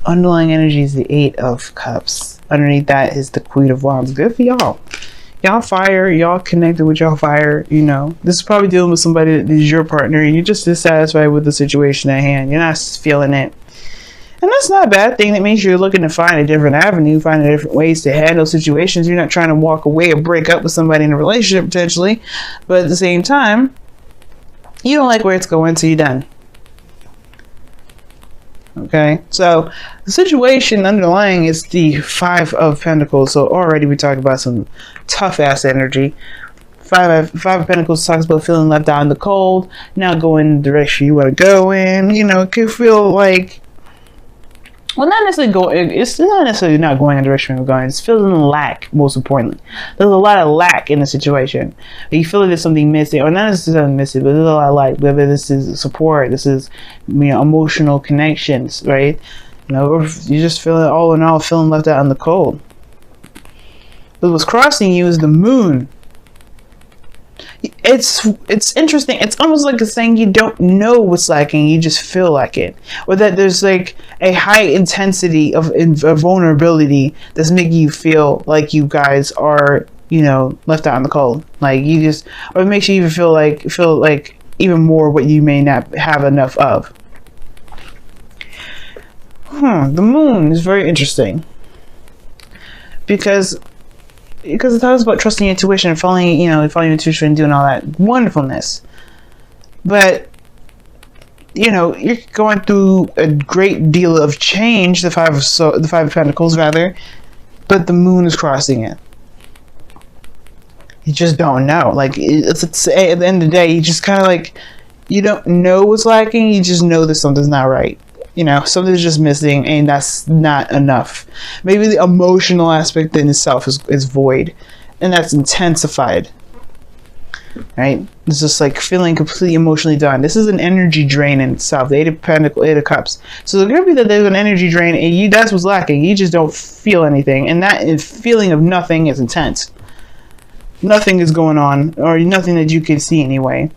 underlying energy is the 8 of Cups. Underneath that is the Queen of Wands. Good for y'all. Y'all fire. Y'all connected with y'all fire. You know, this is probably dealing with somebody that is your partner and you're just dissatisfied with the situation at hand. You're not feeling it. And that's not a bad thing. That means you're looking to find a different avenue, find different ways to handle situations. You're not trying to walk away or break up with somebody in a relationship potentially. But at the same time, you don't like where it's going, so you're done. Okay, so the situation underlying is the 5 of Pentacles. So already we talked about some tough ass energy. Five of Pentacles talks about feeling left out in the cold, not going in the direction you want to go in. You know, it can feel like, well, not necessarily going. It's not necessarily not going in the direction we're going. It's feeling lack. Most importantly, there's a lot of lack in the situation. You feel like there's something missing, or not necessarily missing, but there's a lot of lack. Whether this is support, this is, you know, emotional connections, right? You know, or you just feeling, all in all, feeling left out in the cold. But what's crossing you is the moon. It's interesting. It's almost like it's saying you don't know what's lacking, you just feel like it, or that there's like a high intensity of vulnerability that's making you feel like you guys are, you know, left out in the cold. Like you just, or it makes you even feel like even more what you may not have enough of. The moon is very interesting because it talks about trusting your intuition and following your intuition and doing all that wonderfulness. But, you know, you're going through a great deal of change, the five of Pentacles rather, but the moon is crossing it. You just don't know. Like, it's at the end of the day, you just kind of like, you don't know what's lacking, you just know that something's not right. You know, something's just missing, and that's not enough. Maybe the emotional aspect in itself is void, and that's intensified. Right? It's just like feeling completely emotionally done. This is an energy drain in itself. The 8 of Pentacles, 8 of Cups. So it could be that there's an energy drain, and that's what's lacking. You just don't feel anything, and that feeling of nothing is intense. Nothing is going on, or nothing that you can see anyway.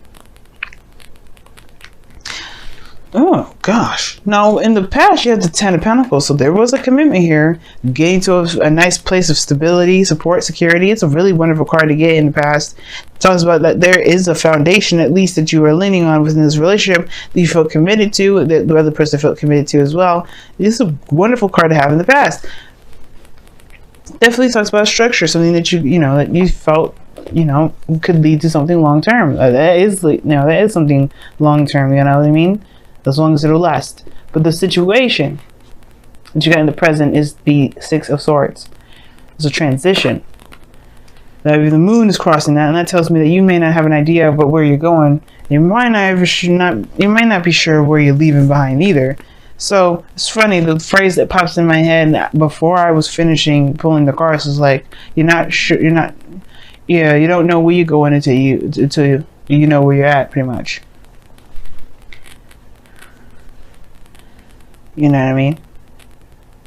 Oh gosh. Now in the past you had the 10 of Pentacles, so there was a commitment here, getting to a nice place of stability, support, security. It's a really wonderful card to get in the past. It talks about that there is a foundation at least that you are leaning on within this relationship that you felt committed to, that the other person felt committed to as well. This is a wonderful card to have in the past. Definitely talks about structure, something that that you felt, could lead to something long term. That is something long term, you know what I mean? As long as it'll last. But the situation that you got in the present is the 6 of Swords. It's a transition. Now, if the moon is crossing that, and that tells me that you may not have an idea about where you're going. You might not be sure where you're leaving behind either. So it's funny, the phrase that pops in my head before I was finishing pulling the cards was like, you don't know where you're going until you know where you're at, pretty much. You know what I mean?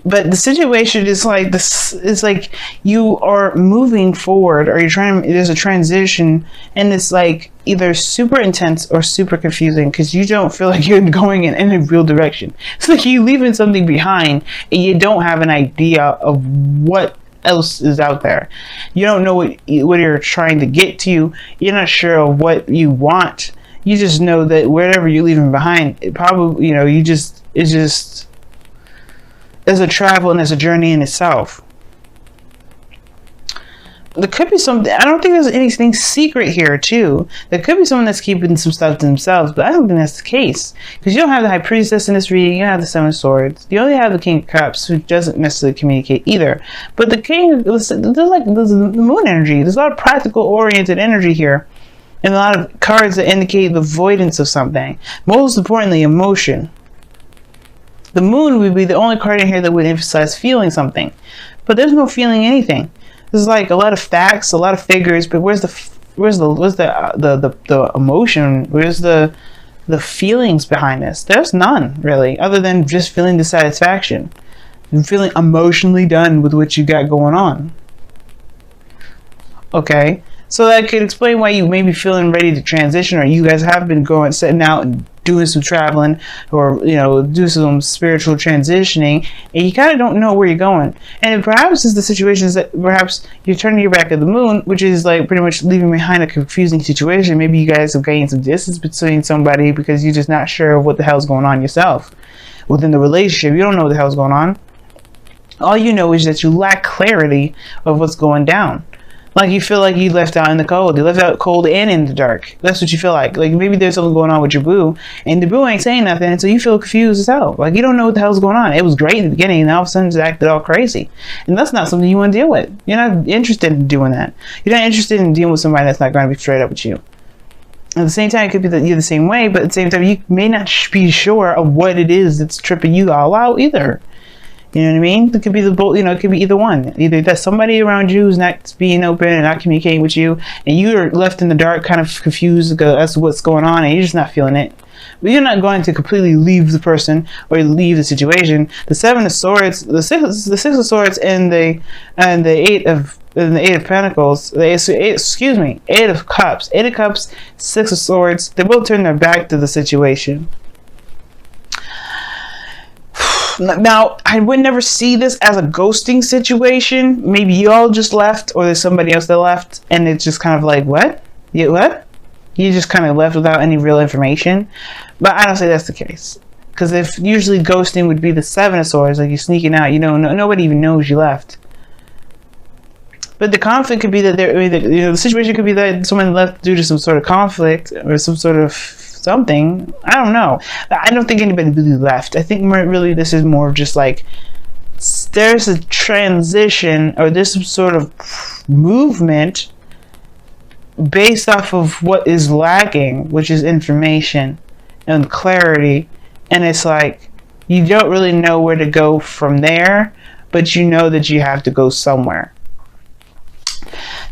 But the situation is like this. It's like you are moving forward, or there's a transition, and it's like either super intense or super confusing because you don't feel like you're going in any real direction. It's like you're leaving something behind and you don't have an idea of what else is out there. You don't know what you're trying to get to. You're not sure of what you want. You just know that wherever you're leaving behind, it probably, there's a travel and there's a journey in itself. There could be something, I don't think there's anything secret here too. There could be someone that's keeping some stuff to themselves, but I don't think that's the case. Because you don't have the High Priestess in this reading, you don't have the 7 of Swords. You only have the King of Cups, who doesn't necessarily communicate either. But the King, there's the moon energy. There's a lot of practical oriented energy here. And a lot of cards that indicate the avoidance of something. Most importantly, emotion. The moon would be the only card in here that would emphasize feeling something. But there's no feeling anything. There's like a lot of facts, a lot of figures, but where's the emotion? Where's the feelings behind this? There's none, really, other than just feeling dissatisfaction. And feeling emotionally done with what you got going on. Okay? So that could explain why you may be feeling ready to transition, or you guys have been setting out and doing some traveling, or do some spiritual transitioning, and you kind of don't know where you're going. And perhaps it's the situations that perhaps you're turning your back at the moon, which is like pretty much leaving behind a confusing situation. Maybe you guys have gained some distance between somebody because you're just not sure of what the hell's going on yourself within the relationship. You don't know what the hell's going on. All you know is that you lack clarity of what's going down. Like, you feel like you left out in the cold. You left out cold and in the dark. That's what you feel like. Like, maybe there's something going on with your boo, and the boo ain't saying nothing, so you feel confused as hell. Like, you don't know what the hell's going on. It was great in the beginning, and all of a sudden it's acted all crazy. And that's not something you want to deal with. You're not interested in doing that. You're not interested in dealing with somebody that's not going to be straight up with you. At the same time, it could be that you're the same way, but at the same time, you may not be sure of what it is that's tripping you all out either. You know what I mean? It could be it could be either one. Either that's somebody around you who's not being open and not communicating with you, and you're left in the dark, kind of confused as to what's going on, and you're just not feeling it. But you're not going to completely leave the person or leave the situation. The Seven of Swords, the Six of Swords, and the Eight of Pentacles, Eight of Cups, Six of Swords. They both turn their back to the situation. Now, I would never see this as a ghosting situation. Maybe you all just left, or there's somebody else that left, and it's just kind of like, what? What? You just kind of left without any real information. But I don't say that's the case. Because if usually ghosting would be the Seven of Swords, like you're sneaking out, nobody even knows you left. But the conflict could be that the situation could be that someone left due to some sort of conflict or some sort of something. I don't know. I don't think anybody really left. I think really this is more of just like there's a transition, or there's some sort of movement based off of what is lacking, which is information and clarity. And it's like you don't really know where to go from there, but you know that you have to go somewhere.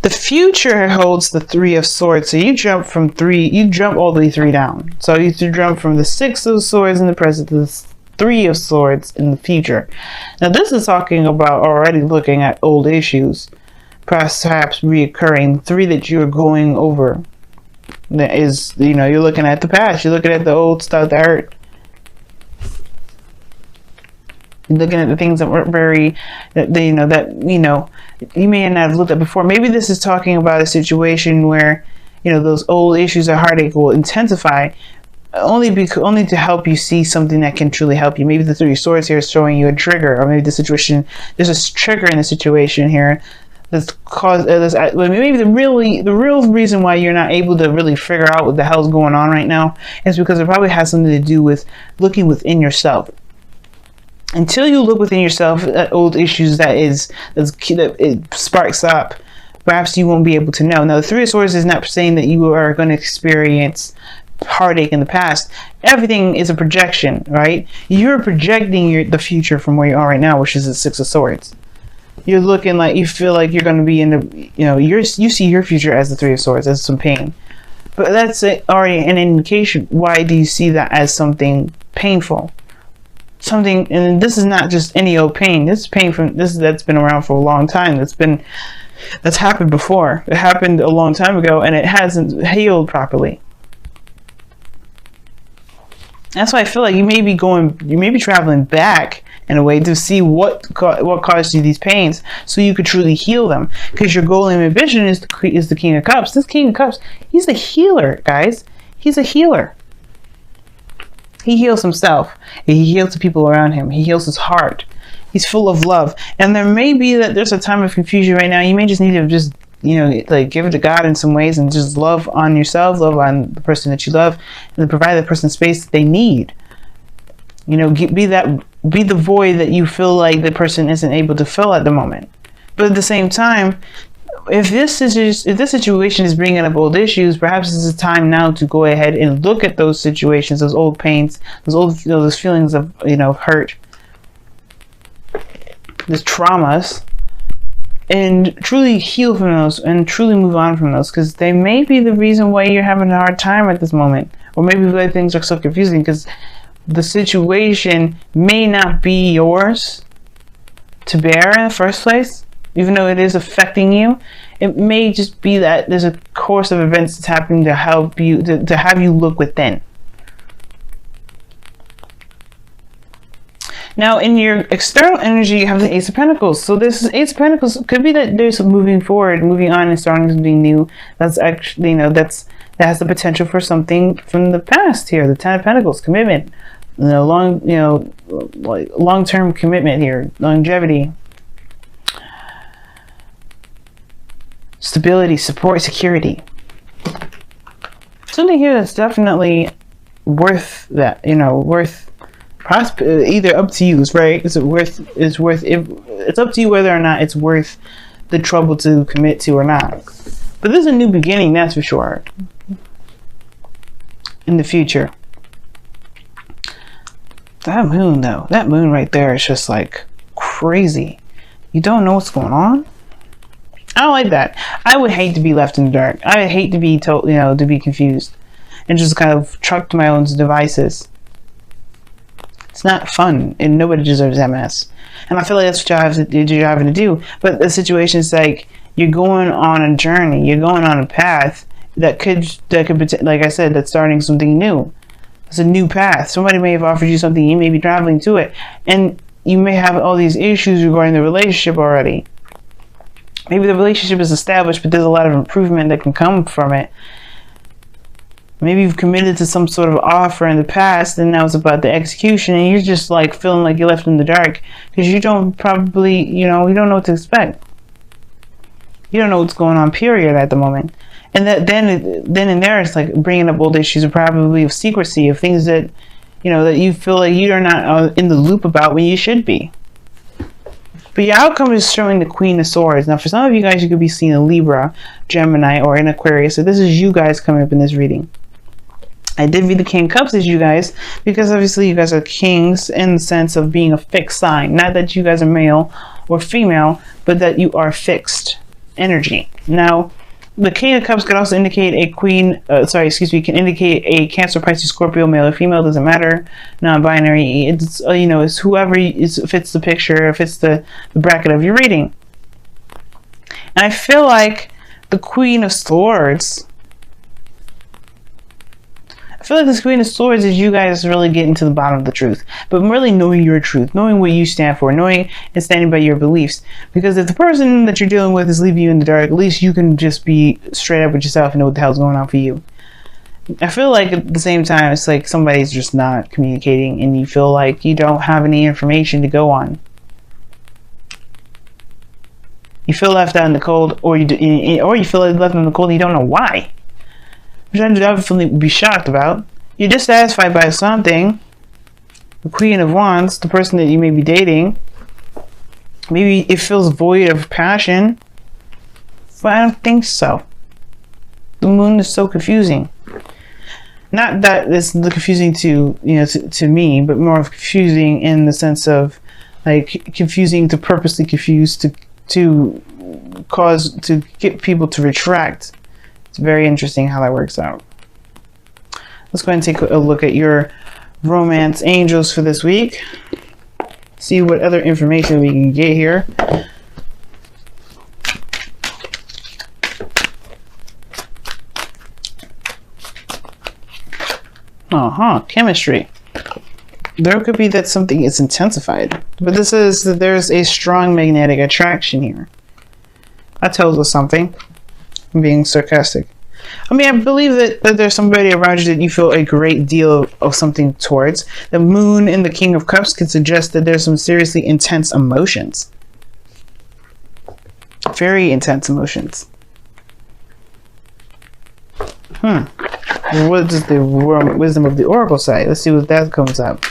The future holds the Three of Swords, so you jump all the way 3 down. So you jump from the Six of Swords in the present to the Three of Swords in the future. Now this is talking about already looking at old issues, perhaps reoccurring. 3 that you're going over. That is, you're looking at the past. You're looking at the old stuff that hurt. You're looking at the things that weren't you may not have looked at before. Maybe this is talking about a situation where, those old issues or heartache will intensify only to help you see something that can truly help you. Maybe the Three of Swords here is showing you a trigger, or maybe there's a trigger in the situation here that's caused. Maybe the real reason why you're not able to really figure out what the hell's going on right now is because it probably has something to do with looking within yourself. Until you look within yourself at old issues that it sparks up, perhaps you won't be able to know. Now, the Three of Swords is not saying that you are going to experience heartache in the past. Everything is a projection, right? You're projecting the future from where you are right now, which is the Six of Swords. You're looking like you feel like you're going to be in the, you see your future as the Three of Swords, as some pain. But that's already an indication. Why do you see that as something painful? And this is not just any old pain. This is pain that's been around for a long time. That's happened before. It happened a long time ago, and it hasn't healed properly. That's why I feel like you may be traveling back in a way to see what caused you these pains, so you could truly heal them. Because your goal and ambition is the King of Cups. This King of Cups, he's a healer, guys. He's a healer. He heals himself. He heals the people around him. He heals his heart. He's full of love. And there may be that there's a time of confusion right now. You may just need to just, give it to God in some ways and just love on yourself, love on the person that you love, and provide the person space that they need. Be the void that you feel like the person isn't able to fill at the moment. But at the same time, if this situation is bringing up old issues, perhaps it's a time now to go ahead and look at those situations, those old pains, those feelings of hurt, those traumas, and truly heal from those and truly move on from those, because they may be the reason why you're having a hard time at this moment, or maybe why things are so confusing, because the situation may not be yours to bear in the first place. Even though it is affecting you, it may just be that there's a course of events that's happening to help you, to have you look within. Now, in your external energy, you have the Ace of Pentacles. So this Ace of Pentacles could be that there's moving forward, moving on, and starting something new. That's actually, that has the potential for something from the past here. The Ten of Pentacles, commitment, like long-term commitment here, longevity, stability, support, security. Something here that's definitely worth that, worth either up to you, right? It's up to you whether or not it's worth the trouble to commit to or not. But this is a new beginning, that's for sure, in the future. That moon, though, that moon right there is just like crazy. You don't know what's going on. I don't like that. I would hate to be left in the dark. I would hate to be told, to be confused and just kind of trucked to my own devices. It's not fun, and nobody deserves that mess. And I feel like that's what you're having to do. But the situation is like you're going on a journey, you're going on a path that could, like I said, that's starting something new. It's a new path. Somebody may have offered you something, you may be traveling to it, and you may have all these issues regarding the relationship already. Maybe the relationship is established, but there's a lot of improvement that can come from it. Maybe you've committed to some sort of offer in the past, and now it's about the execution, and you're just like feeling like you're left in the dark because you don't probably, you don't know what to expect. You don't know what's going on, period, at the moment. And that then and there, it's like bringing up old issues, probably of secrecy, of things that, that you feel like you are not in the loop about when you should be. But your outcome is showing the Queen of Swords. Now, for some of you guys, you could be seeing a Libra, Gemini, or an Aquarius. So this is you guys coming up in this reading. I did read the King of Cups as you guys, because obviously you guys are kings in the sense of being a fixed sign. Not that you guys are male or female, but that you are fixed energy. Now, the King of Cups could also indicate a can indicate a Cancer, Pisces, Scorpio, male or female, doesn't matter, non-binary. It's, it's whoever fits the picture, fits the bracket of your reading. And I feel like the Queen of Swords, this Queen of Swords is you guys really getting to the bottom of the truth, but really knowing your truth, knowing what you stand for, knowing and standing by your beliefs. Because if the person that you're dealing with is leaving you in the dark, at least you can just be straight up with yourself and know what the hell's going on for you. I feel like at the same time, it's like somebody's just not communicating and you feel like you don't have any information to go on. You feel left out in the cold, or you feel like left in the cold and you don't know why. Which I'd definitely be shocked about. You're dissatisfied by something. The Queen of Wands, the person that you may be dating, maybe it feels void of passion, but I don't think so. The moon is so confusing. Not that it's confusing to to me, but more of confusing in the sense of like confusing to purposely confuse to get people to retract. It's very interesting how that works out. Let's go ahead and take a look at your romance angels for this week. See what other information we can get here. Chemistry. There could be that something is intensified, but this is that there's a strong magnetic attraction here. That tells us something. I'm being sarcastic. I mean, I believe that there's somebody around you that you feel a great deal of something towards. The moon in the King of Cups can suggest that there's some seriously intense emotions. Very intense emotions. What does the wisdom of the Oracle say? Let's see what that comes up.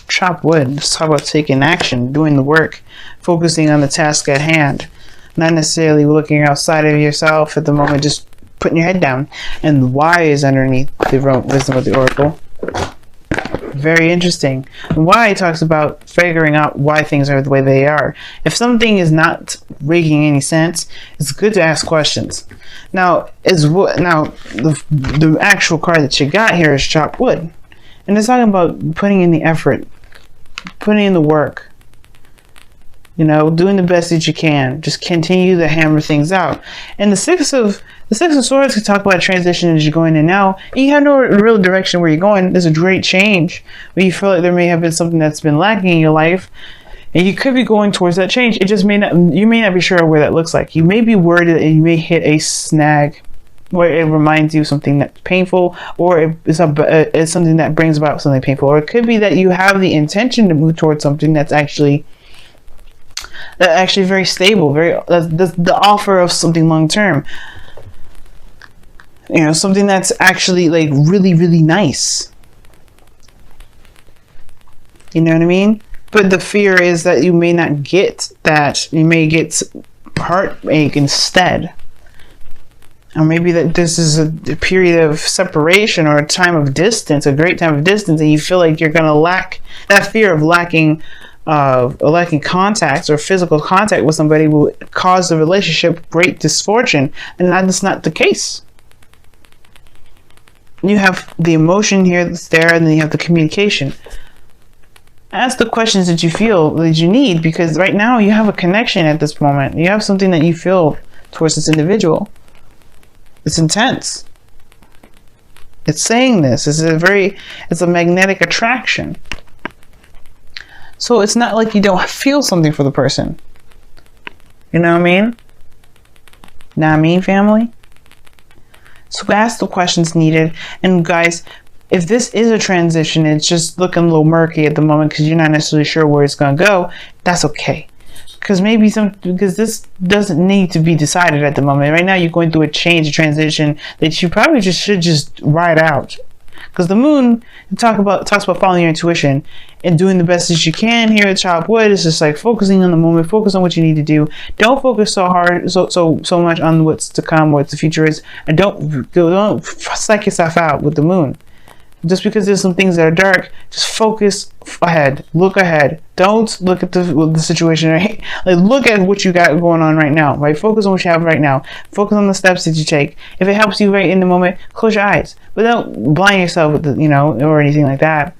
Chop wood. Let's talk about taking action, doing the work, focusing on the task at hand, not necessarily looking outside of yourself at the moment, just putting your head down. And the why is underneath the wisdom of the Oracle. Very interesting. And why talks about figuring out why things are the way they are. If something is not making any sense, it's good to ask questions. Now, the actual card that you got here is chop wood, and it's talking about putting in the effort, putting in the work. You know, doing the best that you can. Just continue to hammer things out. And the Six of Swords can talk about transition as you're going in now. You have no real direction where you're going. There's a great change, but you feel like there may have been something that's been lacking in your life, and you could be going towards that change. It just may not. You may not be sure where that looks like. You may be worried that you may hit a snag where it reminds you of something that's painful, or it's something that brings about something painful, or it could be that you have the intention to move towards something that's actually very stable, the offer of something long term. You know, something that's actually like really, really nice. You know what I mean? But the fear is that you may not get that. You may get heartache instead. Or maybe that this is a period of separation or a time of distance, a great time of distance, and you feel like you're going to lack that fear of lacking contacts or physical contact with somebody will cause the relationship great misfortune, and that's not the case. You have the emotion here that's there, and then you have the communication. Ask the questions that you feel that you need, because right now you have a connection at this moment. You have something that you feel towards this individual. It's intense. It's saying this. It's a magnetic attraction. So it's not like you don't feel something for the person. You know what I mean? Know what I mean, family? So ask the questions needed. And guys, if this is a transition, it's just looking a little murky at the moment because you're not necessarily sure where it's going to go, that's okay. Because because this doesn't need to be decided at the moment. Right now, you're going through a transition that you probably should just ride out. Because the moon talks about following your intuition and doing the best that you can here at Childwood. It's just like focusing on the moment, focus on what you need to do. Don't focus so hard, so much on what's to come, what the future is, and don't psych yourself out with the moon. Just because there's some things that are dark, just focus ahead. Look ahead. Don't look at the situation, right? Like, look at what you got going on right now, right? Focus on what you have right now. Focus on the steps that you take. If it helps you right in the moment, close your eyes. But don't blind yourself with or anything like that.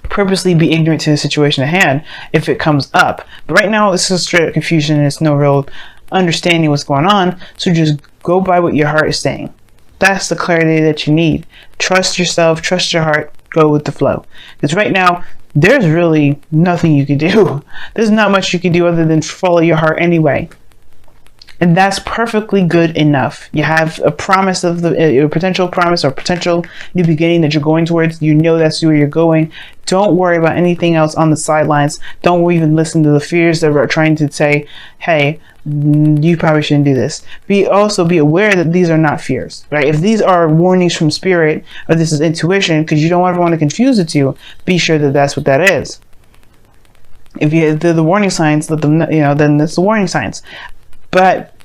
Purposely be ignorant to the situation at hand if it comes up. But right now, it's just straight up confusion and it's no real understanding what's going on. So just go by what your heart is saying. That's the clarity that you need. Trust yourself, trust your heart, go with the flow. Because right now, there's really nothing you can do. There's not much you can do other than follow your heart anyway. And that's perfectly good enough. You have a promise of a potential promise or potential new beginning that you're going towards. You know that's where you're going. Don't worry about anything else on the sidelines. Don't even listen to the fears that are trying to say, hey, you probably shouldn't do this. Also be aware that these are not fears, right? If these are warnings from spirit, or this is intuition, because you don't ever want to confuse the two, be sure that that's what that is. If they're the warning signs, let them know, then it's the warning signs. But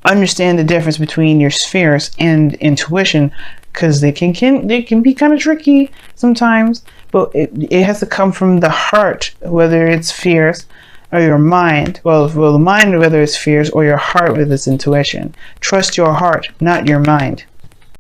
understand the difference between your spheres and intuition, because they can be kind of tricky sometimes. But it has to come from the heart, whether it's fears or your mind. Well, the mind, whether it's fears, or your heart with its intuition. Trust your heart, not your mind.